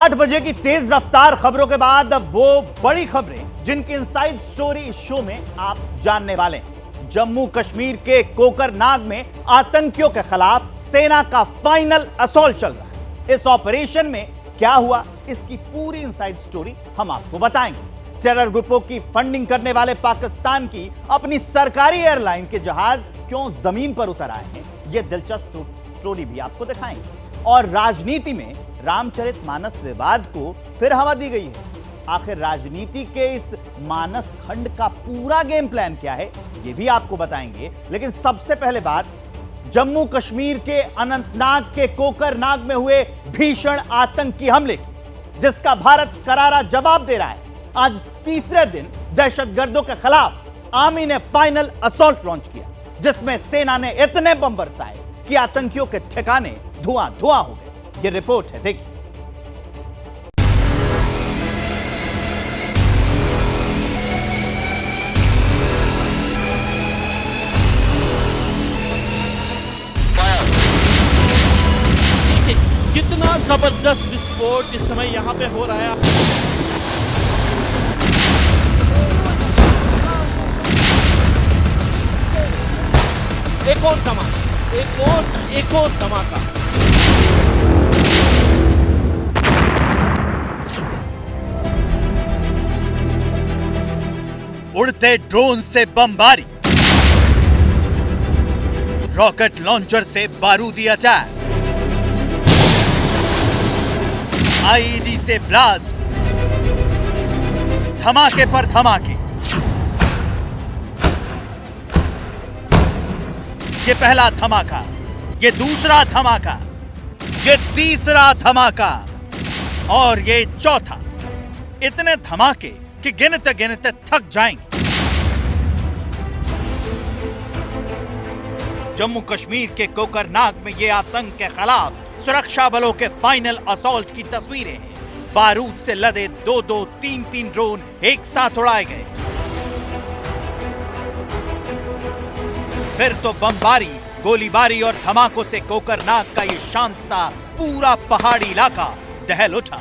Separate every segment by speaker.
Speaker 1: 8 बजे की तेज रफ्तार खबरों के बाद वो बड़ी खबरें जिनकी इनसाइड स्टोरी इस शो में आप जानने वाले हैं। जम्मू कश्मीर के कोकरनाग में आतंकियों के खिलाफ सेना का फाइनल असॉल्ट चल रहा है। इस ऑपरेशन में क्या हुआ, इसकी पूरी इनसाइड स्टोरी हम आपको बताएंगे। टेरर ग्रुपों की फंडिंग करने वाले पाकिस्तान की अपनी सरकारी एयरलाइन के जहाज क्यों जमीन पर उतर आए हैं, यह दिलचस्प स्टोरी भी आपको दिखाएंगे। और राजनीति में रामचरितमानस विवाद को फिर हवा दी गई है। आखिर राजनीति के इस मानस खंड का पूरा गेम प्लान क्या है, यह भी आपको बताएंगे। लेकिन सबसे पहले बात जम्मू कश्मीर के अनंतनाग के कोकरनाग में हुए भीषण आतंकी हमले की, जिसका भारत करारा जवाब दे रहा है। आज तीसरे दिन दहशतगर्दों के खिलाफ आर्मी ने फाइनल असॉल्ट लॉन्च किया, जिसमें सेना ने इतने बम बरसाए कि आतंकियों के ठिकाने धुआं धुआं हो गए। ये रिपोर्ट है, देखिए।
Speaker 2: कितना जबरदस्त विस्फोट इस समय यहां पे हो रहा है। एक और धमाका, एक और धमाका।
Speaker 1: उड़ते ड्रोन से बमबारी, रॉकेट लॉन्चर से बारूदी अटैक, आईईडी से ब्लास्ट, धमाके पर धमाके। ये पहला धमाका, ये दूसरा धमाका, ये तीसरा धमाका और ये चौथा। इतने धमाके कि गिनते गिनते थक जाएंगे। जम्मू कश्मीर के कोकरनाग में ये आतंक के खिलाफ सुरक्षा बलों के फाइनल असॉल्ट की तस्वीरें हैं। बारूद से लदे 2-2, 3-3 ड्रोन एक साथ उड़ाए गए। फिर तो बमबारी, गोलीबारी और धमाकों से कोकरनाग का ये शांत सा पूरा पहाड़ी इलाका दहल उठा।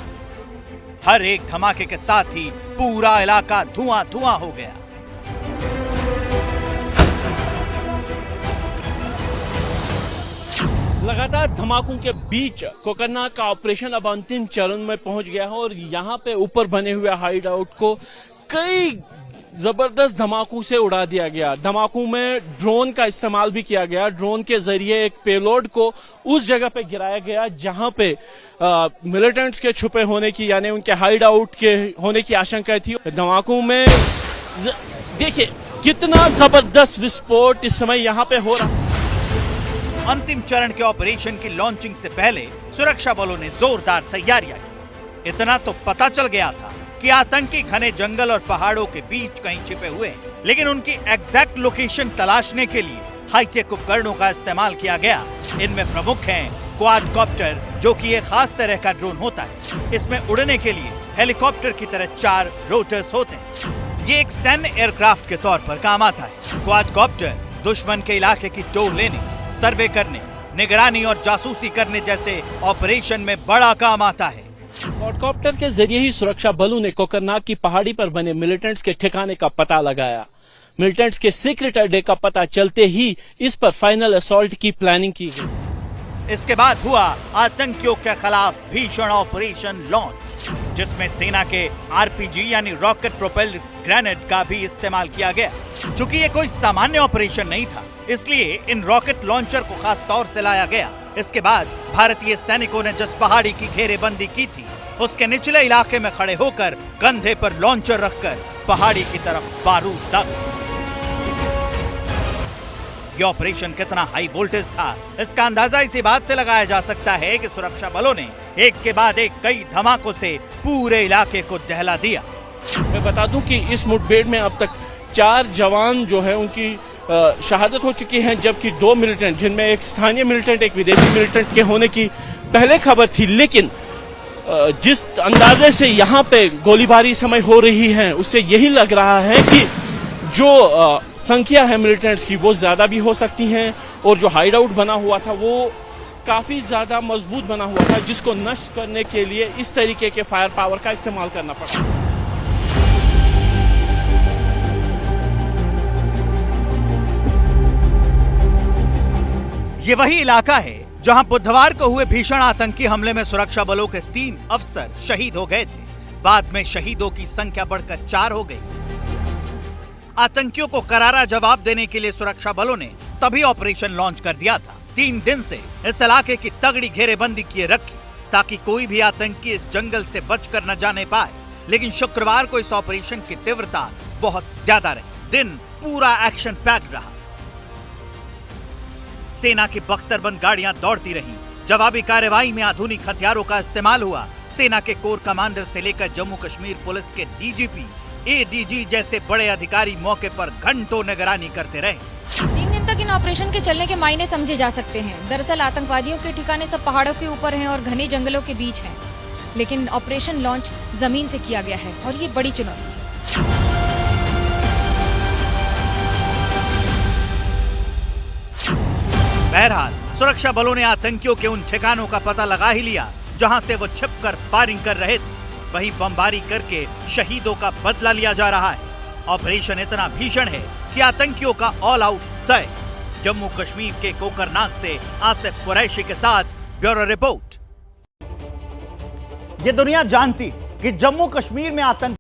Speaker 1: हर एक धमाके के साथ ही पूरा इलाका धुआं धुआं हो गया।
Speaker 2: लगातार धमाकों के बीच कोकरनाग का ऑपरेशन अब अंतिम चरण में पहुंच गया है और यहाँ पे ऊपर बने हुए हाइड आउट को कई जबरदस्त धमाकों से उड़ा दिया गया। धमाकों में ड्रोन का इस्तेमाल भी किया गया। ड्रोन के जरिए एक पेलोड को उस जगह पे गिराया गया जहां पे मिलिटेंट्स के छुपे होने की, यानी उनके हाइड आउट के होने की आशंका थी। धमाकों में देखिए कितना जबरदस्त विस्फोट इस समय यहाँ पे हो रहा।
Speaker 1: अंतिम चरण के ऑपरेशन की लॉन्चिंग से पहले सुरक्षा बलों ने जोरदार तैयारियां की। इतना तो पता चल गया था कि आतंकी घने जंगल और पहाड़ों के बीच कहीं छिपे हुए हैं, लेकिन उनकी एग्जैक्ट लोकेशन तलाशने के लिए हाईटेक उपकरणों का इस्तेमाल किया गया। इनमें प्रमुख हैं क्वाडकॉप्टर, जो कि एक खास तरह का ड्रोन होता है। इसमें उड़ने के लिए हेलीकॉप्टर की तरह 4 रोटर्स होते हैं। ये एक सैन्य एयरक्राफ्ट के तौर पर काम आता है। क्वाडकॉप्टर दुश्मन के इलाके की टोर लेने, सर्वे करने, निगरानी और जासूसी करने जैसे ऑपरेशन में बड़ा काम आता है।
Speaker 2: क्वाडकॉप्टर के जरिए ही सुरक्षा बलों ने कोकरनाग की पहाड़ी पर बने मिलिटेंट्स के ठिकाने का पता लगाया। मिलिटेंट्स के सीक्रेट अड्डे का पता चलते ही इस पर फाइनल असॉल्ट की प्लानिंग की गई।
Speaker 1: इसके बाद हुआ आतंकियों के खिलाफ भीषण ऑपरेशन लॉन्च, जिसमें सेना के आरपीजी यानी रॉकेट प्रोपेल्ड ग्रेनेड का भी इस्तेमाल किया गया। चूंकि ये कोई सामान्य ऑपरेशन नहीं था, इसलिए इन रॉकेट लॉन्चर को खास तौर से लाया गया। इसके बाद भारतीय सैनिकों ने जिस पहाड़ी की घेरेबंदी की थी, उसके निचले इलाके में खड़े होकर कंधे पर लॉन्चर रखकर पहाड़ी की तरफ बारूद दागा। ये ऑपरेशन कितना हाई वोल्टेज था, इसका अंदाजा इसी बात से लगाया जा सकता है कि सुरक्षा बलों ने एक के बाद एक कई धमाकों से पूरे इलाके को दहला दिया।
Speaker 2: मैं बता दूं कि इस मुठभेड़ में अब तक 4 जवान जो है उनकी शहादत हो चुकी है, जबकि 2 मिलिटेंट, जिनमें एक स्थानीय मिलिटेंट एक विदेशी मिलिटेंट के होने की पहले खबर थी, लेकिन जिस अंदाजे से यहाँ पे गोलीबारी समय हो रही है उससे यही लग रहा है कि जो संख्या है मिलिटेंट्स की वो ज्यादा भी हो सकती हैं और जो हाइड आउट बना हुआ था वो काफी ज्यादा मजबूत बना हुआ था, जिसको नष्ट करने के लिए इस तरीके के फायर पावर का इस्तेमाल करना पड़ा।
Speaker 1: ये वही इलाका है जहां बुधवार को हुए भीषण आतंकी हमले में सुरक्षा बलों के 3 अफसर शहीद हो गए थे। बाद में शहीदों की संख्या बढ़कर 4 हो गई। आतंकियों को करारा जवाब देने के लिए सुरक्षा बलों ने तभी ऑपरेशन लॉन्च कर दिया था। 3 दिन से इस इलाके की तगड़ी घेरेबंदी किए रखी ताकि कोई भी आतंकी इस जंगल से बचकर न जाने पाए। लेकिन शुक्रवार को इस ऑपरेशन की तीव्रता बहुत ज्यादा रही। दिन पूरा एक्शन पैक्ड रहा। सेना की बख्तरबंद गाड़ियां दौड़ती रहीं। जवाबी कार्रवाई में आधुनिक हथियारों का इस्तेमाल हुआ। सेना के कोर कमांडर से लेकर जम्मू कश्मीर पुलिस के डीजीपी, एडीजी जैसे बड़े अधिकारी मौके पर घंटों निगरानी करते रहे।
Speaker 3: 3 दिन तक इन ऑपरेशन के चलने के मायने समझे जा सकते हैं। दरअसल आतंकवादियों के ठिकाने सब पहाड़ों के ऊपर हैं और घने जंगलों के बीच हैं। लेकिन ऑपरेशन लॉन्च जमीन से किया गया है और ये बड़ी चुनौती है।
Speaker 1: बहरहाल सुरक्षा बलों ने आतंकियों के उन ठिकानों का पता लगा ही लिया जहां से वो छिपकर फायरिंग कर रहे थे। वहीं बमबारी करके शहीदों का बदला लिया जा रहा है। ऑपरेशन इतना भीषण है कि आतंकियों का ऑल आउट तय। जम्मू कश्मीर के कोकरनाग से आसिफ कुरैशी के साथ ब्यूरो रिपोर्ट। ये दुनिया जानती है कि जम्मू कश्मीर में आतंक